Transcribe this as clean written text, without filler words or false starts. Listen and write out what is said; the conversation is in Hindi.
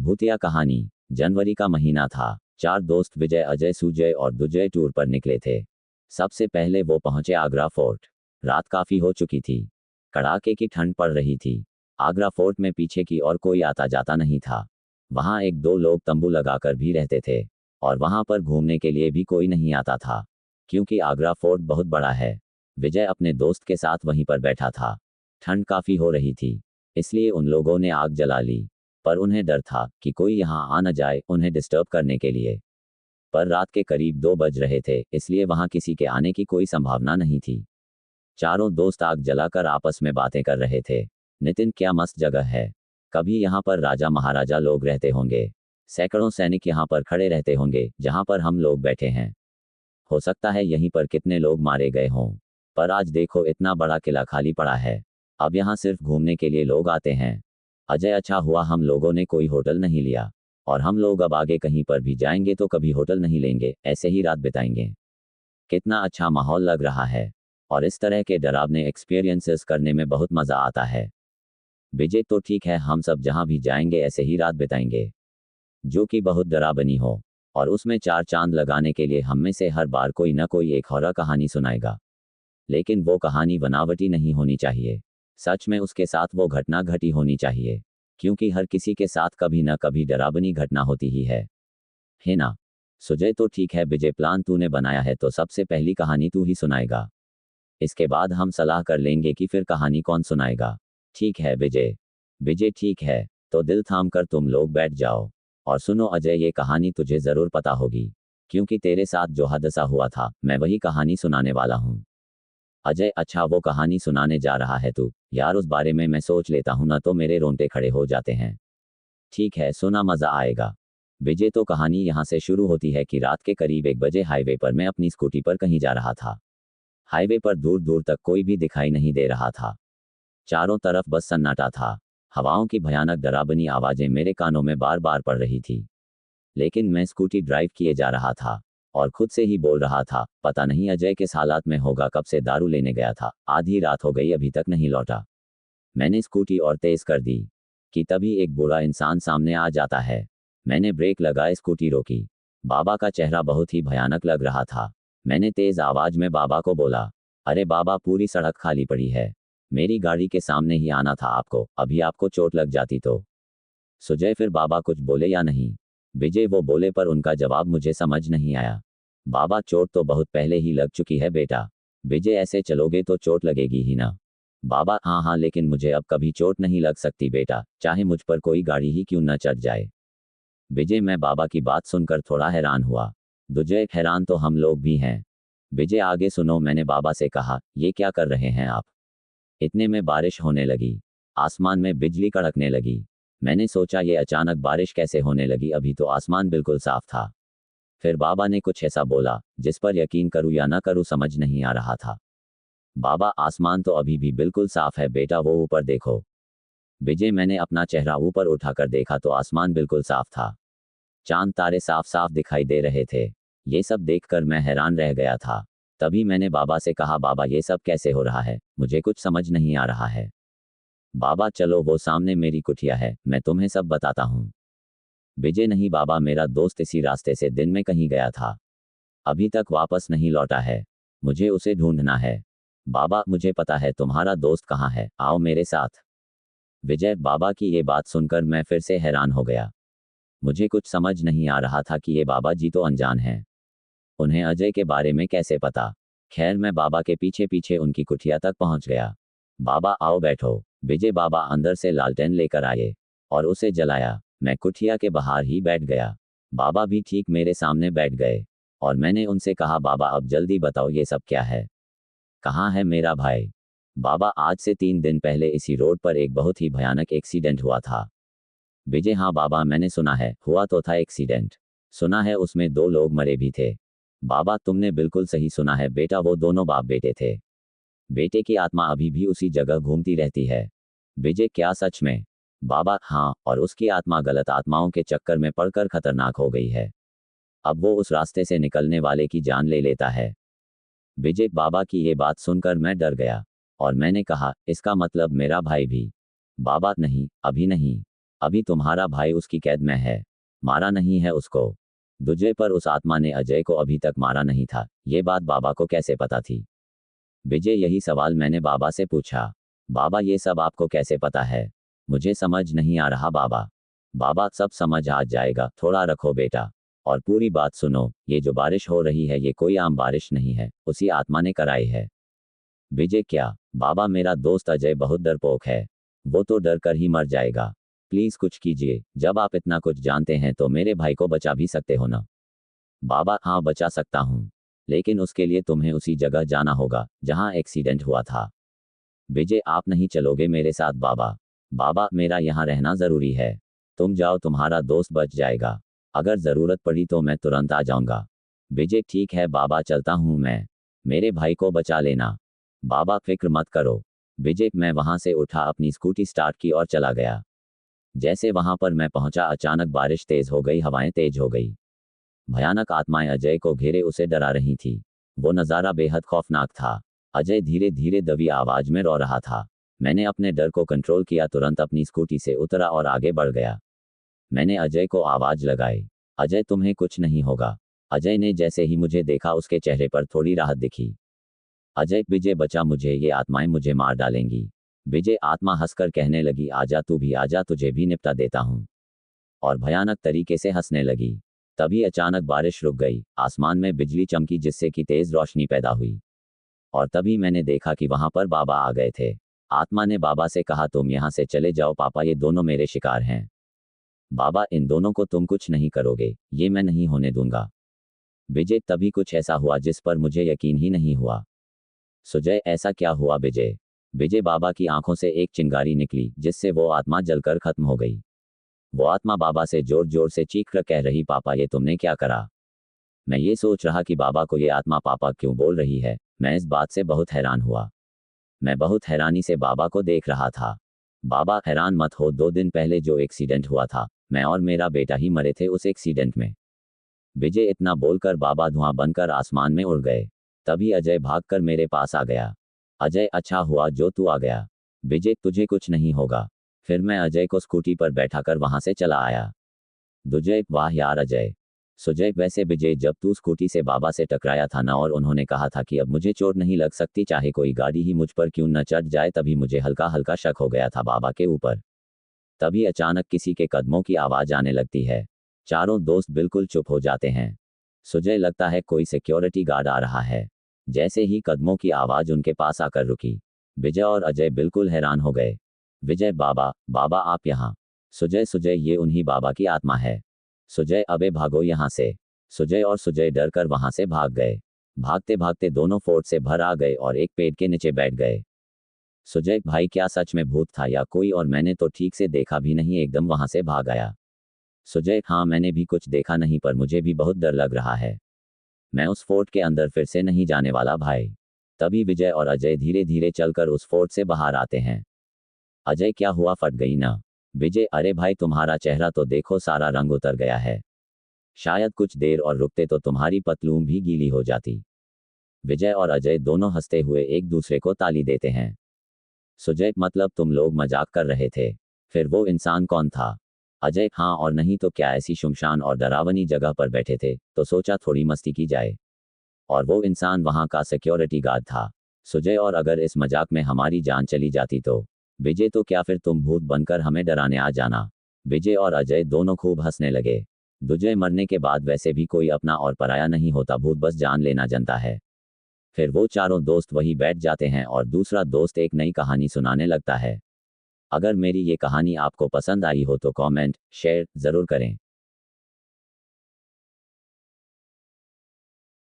भूतिया कहानी। जनवरी का महीना था। 4 दोस्त विजय, अजय, सुजय और दुजय टूर पर निकले थे। सबसे पहले वो पहुंचे आगरा फोर्ट। रात काफी हो चुकी थी। कड़ाके की ठंड पड़ रही थी। आगरा फोर्ट में पीछे की ओर कोई आता जाता नहीं था। वहां 1-2 लोग तंबू लगाकर भी रहते थे और वहां पर घूमने के लिए भी कोई नहीं आता था, क्योंकि आगरा फोर्ट बहुत बड़ा है। विजय अपने दोस्त के साथ वहीं पर बैठा था। ठंड काफी हो रही थी, इसलिए उन लोगों ने आग जला ली, पर उन्हें डर था कि कोई यहाँ आ न जाए उन्हें डिस्टर्ब करने के लिए। पर रात के करीब 2 बज रहे थे, इसलिए वहां किसी के आने की कोई संभावना नहीं थी। चारों दोस्त आग जलाकर आपस में बातें कर रहे थे। नितिन, क्या मस्त जगह है। कभी यहाँ पर राजा महाराजा लोग रहते होंगे। सैकड़ों सैनिक यहाँ पर खड़े रहते होंगे जहाँ पर हम लोग बैठे हैं। हो सकता है यहीं पर कितने लोग मारे गए हों। पर आज देखो, इतना बड़ा किला खाली पड़ा है। अब यहाँ सिर्फ घूमने के लिए लोग आते हैं। अजय, अच्छा हुआ हम लोगों ने कोई होटल नहीं लिया, और हम लोग अब आगे कहीं पर भी जाएंगे तो कभी होटल नहीं लेंगे, ऐसे ही रात बिताएंगे। कितना अच्छा माहौल लग रहा है, और इस तरह के डरावने एक्सपीरियंसेस करने में बहुत मज़ा आता है। विजय, तो ठीक है, हम सब जहाँ भी जाएंगे ऐसे ही रात बिताएंगे, जो कि बहुत डरावनी हो, और उसमें 4 चांद लगाने के लिए हम में से हर बार कोई न कोई एक हॉरर कहानी सुनाएगा। लेकिन वो कहानी बनावटी नहीं होनी चाहिए। सच में उसके साथ वो घटना घटी होनी चाहिए, क्योंकि हर किसी के साथ कभी न कभी डरावनी घटना होती ही है ना। सुजय, तो ठीक है विजय, प्लान तूने बनाया है तो सबसे पहली कहानी तू ही सुनाएगा। इसके बाद हम सलाह कर लेंगे कि फिर कहानी कौन सुनाएगा। ठीक है विजय। विजय, ठीक है, तो दिल थाम कर तुम लोग बैठ जाओ और सुनो। अजय, ये कहानी तुझे ज़रूर पता होगी, क्योंकि तेरे साथ जो हादसा हुआ था मैं वही कहानी सुनाने वाला हूँ। अजय, अच्छा वो कहानी सुनाने जा रहा है तू? यार उस बारे में मैं सोच लेता हूँ ना तो मेरे रोंगटे खड़े हो जाते हैं। ठीक है, सुना, मज़ा आएगा। विजय, तो कहानी यहाँ से शुरू होती है कि रात के करीब 1 बजे हाईवे पर मैं अपनी स्कूटी पर कहीं जा रहा था। हाईवे पर दूर दूर तक कोई भी दिखाई नहीं दे रहा था। चारों तरफ बस सन्नाटा था। हवाओं की भयानक डरावनी आवाज़ें मेरे कानों में बार बार पड़ रही थी। लेकिन मैं स्कूटी ड्राइव किए जा रहा था और खुद से ही बोल रहा था, पता नहीं अजय किस हालात में होगा, कब से दारू लेने गया था, आधी रात हो गई अभी तक नहीं लौटा। मैंने स्कूटी और तेज कर दी कि तभी एक बूढ़ा इंसान सामने आ जाता है। मैंने ब्रेक लगाए, स्कूटी रोकी। बाबा का चेहरा बहुत ही भयानक लग रहा था। मैंने तेज आवाज में बाबा को बोला, अरे बाबा, पूरी सड़क खाली पड़ी है, मेरी गाड़ी के सामने ही आना था आपको, अभी आपको चोट लग जाती तो। सुजय, फिर बाबा कुछ बोले या नहीं? विजय, वो बोले पर उनका जवाब मुझे समझ नहीं आया। बाबा, चोट तो बहुत पहले ही लग चुकी है बेटा। विजय, ऐसे चलोगे तो चोट लगेगी ही ना। बाबा, हाँ हाँ, लेकिन मुझे अब कभी चोट नहीं लग सकती बेटा, चाहे मुझ पर कोई गाड़ी ही क्यों न चढ़ जाए। विजय, मैं बाबा की बात सुनकर थोड़ा हैरान हुआ। दुजय, हैरान तो हम लोग भी हैं। विजय, आगे सुनो। मैंने बाबा से कहा, ये क्या कर रहे हैं आप? इतने में बारिश होने लगी। आसमान में बिजली कड़कने लगी। मैंने सोचा ये अचानक बारिश कैसे होने लगी, अभी तो आसमान बिल्कुल साफ था। फिर बाबा ने कुछ ऐसा बोला जिस पर यकीन करूं या ना करूं समझ नहीं आ रहा था। बाबा, आसमान तो अभी भी बिल्कुल साफ है बेटा, वो ऊपर देखो। विजय, मैंने अपना चेहरा ऊपर उठाकर देखा तो आसमान बिल्कुल साफ था। चांद तारे साफ साफ दिखाई दे रहे थे। ये सब देखकर मैं हैरान रह गया था। तभी मैंने बाबा से कहा, बाबा ये सब कैसे हो रहा है, मुझे कुछ समझ नहीं आ रहा है। बाबा, चलो वो सामने मेरी कुटिया है, मैं तुम्हें सब बताता हूँ। विजय, नहीं बाबा, मेरा दोस्त इसी रास्ते से दिन में कहीं गया था, अभी तक वापस नहीं लौटा है, मुझे उसे ढूंढना है। बाबा, मुझे पता है तुम्हारा दोस्त कहाँ है, आओ मेरे साथ। विजय, बाबा की ये बात सुनकर मैं फिर से हैरान हो गया। मुझे कुछ समझ नहीं आ रहा था कि ये बाबा जी तो अनजान हैं। उन्हें अजय के बारे में कैसे पता? खैर, मैं बाबा के पीछे पीछे उनकी कुटिया तक पहुंच गया। बाबा, आओ बैठो। विजय, बाबा अंदर से लालटेन लेकर आए और उसे जलाया। मैं कुटिया के बाहर ही बैठ गया। बाबा भी ठीक मेरे सामने बैठ गए और मैंने उनसे कहा, बाबा अब जल्दी बताओ ये सब क्या है? कहाँ है मेरा भाई? बाबा, आज से 3 दिन पहले इसी रोड पर एक बहुत ही भयानक एक्सीडेंट हुआ था। विजय, हाँ बाबा, मैंने सुना है, हुआ तो था एक्सीडेंट। सुना है उसमें 2 लोग मरे भी थे। बाबा, तुमने बिल्कुल सही सुना है बेटा, वो दोनों बाप बेटे थे। बेटे की आत्मा अभी भी उसी जगह घूमती रहती है। विजय, क्या सच में? बाबा, हाँ, और उसकी आत्मा गलत आत्माओं के चक्कर में पड़कर खतरनाक हो गई है। अब वो उस रास्ते से निकलने वाले की जान ले लेता है। विजय, बाबा की ये बात सुनकर मैं डर गया और मैंने कहा, इसका मतलब मेरा भाई भी? बाबा, नहीं, अभी नहीं। अभी तुम्हारा भाई उसकी कैद में है, मारा नहीं है उसको। दुजे पर उस आत्मा ने अजय को अभी तक मारा नहीं था, ये बात बाबा को कैसे पता थी? विजय यही सवाल मैंने बाबा से पूछा। बाबा ये सब आपको कैसे पता है? मुझे समझ नहीं आ रहा बाबा। बाबा सब समझ आ जाएगा, थोड़ा रखो बेटा और पूरी बात सुनो। ये जो बारिश हो रही है ये कोई आम बारिश नहीं है, उसी आत्मा ने कराई है। विजय क्या? बाबा मेरा दोस्त अजय बहुत डरपोक है, वो तो डर कर ही मर जाएगा। प्लीज कुछ कीजिए, जब आप इतना कुछ जानते हैं तो मेरे भाई को बचा भी सकते हो ना? बाबा हाँ बचा सकता हूँ, लेकिन उसके लिए तुम्हें उसी जगह जाना होगा जहाँ एक्सीडेंट हुआ था। विजय आप नहीं चलोगे मेरे साथ? बाबा बाबा मेरा यहाँ रहना जरूरी है, तुम जाओ तुम्हारा दोस्त बच जाएगा, अगर जरूरत पड़ी तो मैं तुरंत आ जाऊंगा। विजय ठीक है बाबा चलता हूँ मैं, मेरे भाई को बचा लेना। बाबा फिक्र मत करो। विजय मैं वहां से उठा, अपनी स्कूटी स्टार्ट की और चला गया। जैसे वहां पर मैं पहुंचा अचानक बारिश तेज हो गई, हवाएं तेज हो गई। भयानक आत्माएं अजय को घेरे उसे डरा रही थी। वो नज़ारा बेहद खौफनाक था। अजय धीरे धीरे दबी आवाज में रो रहा था। मैंने अपने डर को कंट्रोल किया, तुरंत अपनी स्कूटी से उतरा और आगे बढ़ गया। मैंने अजय को आवाज लगाई, अजय तुम्हें कुछ नहीं होगा। अजय ने जैसे ही मुझे देखा उसके चेहरे पर थोड़ी राहत दिखी। अजय विजय बचा मुझे, ये आत्माएं मुझे मार डालेंगी। विजय आत्मा हंसकर कहने लगी आजा तू भी आजा, तुझे भी निपटा देता हूँ। और भयानक तरीके से हंसने लगी। तभी अचानक बारिश रुक गई, आसमान में बिजली चमकी जिससे कि तेज रोशनी पैदा हुई। और तभी मैंने देखा कि वहां पर बाबा आ गए थे। आत्मा ने बाबा से कहा तुम यहाँ से चले जाओ पापा, ये दोनों मेरे शिकार हैं। बाबा इन दोनों को तुम कुछ नहीं करोगे, ये मैं नहीं होने दूंगा। विजय तभी कुछ ऐसा हुआ जिस पर मुझे यकीन ही नहीं हुआ। सुजय ऐसा क्या हुआ विजय? विजय बाबा की आंखों से एक चिंगारी निकली जिससे वो आत्मा जलकर खत्म हो गई। वो आत्मा बाबा से जोर जोर से चीख कर कह रही पापा ये तुमने क्या करा? मैं ये सोच रहा कि बाबा को ये आत्मा पापा क्यों बोल रही है। मैं इस बात से बहुत हैरान हुआ। मैं बहुत हैरानी से बाबा को देख रहा था। बाबा हैरान मत हो, 2 दिन पहले जो एक्सीडेंट हुआ था, मैं और मेरा बेटा ही मरे थे उस एक्सीडेंट में। विजय इतना बोलकर बाबा धुआं बनकर आसमान में उड़ गए। तभी अजय भागकर मेरे पास आ गया। अजय अच्छा हुआ जो तू आ गया। विजय तुझे कुछ नहीं होगा। फिर मैं अजय को स्कूटी पर बैठाकर वहां से चला आया। दुजय वाह यार अजय। सुजय वैसे विजय जब तू स्कूटी से बाबा से टकराया था ना और उन्होंने कहा था कि अब मुझे चोट नहीं लग सकती चाहे कोई गाड़ी ही मुझ पर क्यों न चढ़ जाए, तभी मुझे हल्का हल्का शक हो गया था बाबा के ऊपर। तभी अचानक किसी के कदमों की आवाज आने लगती है। चारों दोस्त बिल्कुल चुप हो जाते हैं। सुजय लगता है कोई सिक्योरिटी गार्ड आ रहा है। जैसे ही कदमों की आवाज उनके पास आकर रुकी, विजय और अजय बिल्कुल हैरान हो गए। विजय बाबा बाबा आप यहाँ? सुजय सुजय ये उन्हीं बाबा की आत्मा है। सुजय अबे भागो यहाँ से। सुजय और सुजय डर कर वहां से भाग गए। भागते भागते दोनों फोर्ट से भर आ गए और एक पेड़ के नीचे बैठ गए। सुजय भाई क्या सच में भूत था या कोई और? मैंने तो ठीक से देखा भी नहीं, एकदम वहां से भाग आया। सुजय हाँ मैंने भी कुछ देखा नहीं पर मुझे भी बहुत डर लग रहा है। मैं उस फोर्ट के अंदर फिर से नहीं जाने वाला भाई। तभी विजय और अजय धीरे धीरे चलकर उस फोर्ट से बाहर आते हैं। अजय क्या हुआ, फट गई ना? विजय अरे भाई तुम्हारा चेहरा तो देखो, सारा रंग उतर गया है। शायद कुछ देर और रुकते तो तुम्हारी पतलून भी गीली हो जाती। विजय और अजय दोनों हंसते हुए एक दूसरे को ताली देते हैं। सुजय मतलब तुम लोग मजाक कर रहे थे? फिर वो इंसान कौन था? अजय हाँ और नहीं तो क्या, ऐसी शुमशान और डरावनी जगह पर बैठे थे तो सोचा थोड़ी मस्ती की जाए। और वो इंसान वहां का सिक्योरिटी गार्ड था। सुजय और अगर इस मजाक में हमारी जान चली जाती तो? विजय तो क्या फिर तुम भूत बनकर हमें डराने आ जाना? विजय और अजय दोनों खूब हंसने लगे। दुजय मरने के बाद वैसे भी कोई अपना और पराया नहीं होता, भूत बस जान लेना जानता है। फिर वो चारों दोस्त वही बैठ जाते हैं और दूसरा दोस्त एक नई कहानी सुनाने लगता है। अगर मेरी ये कहानी आपको पसंद आई हो तो कमेंट शेयर ज़रूर करें।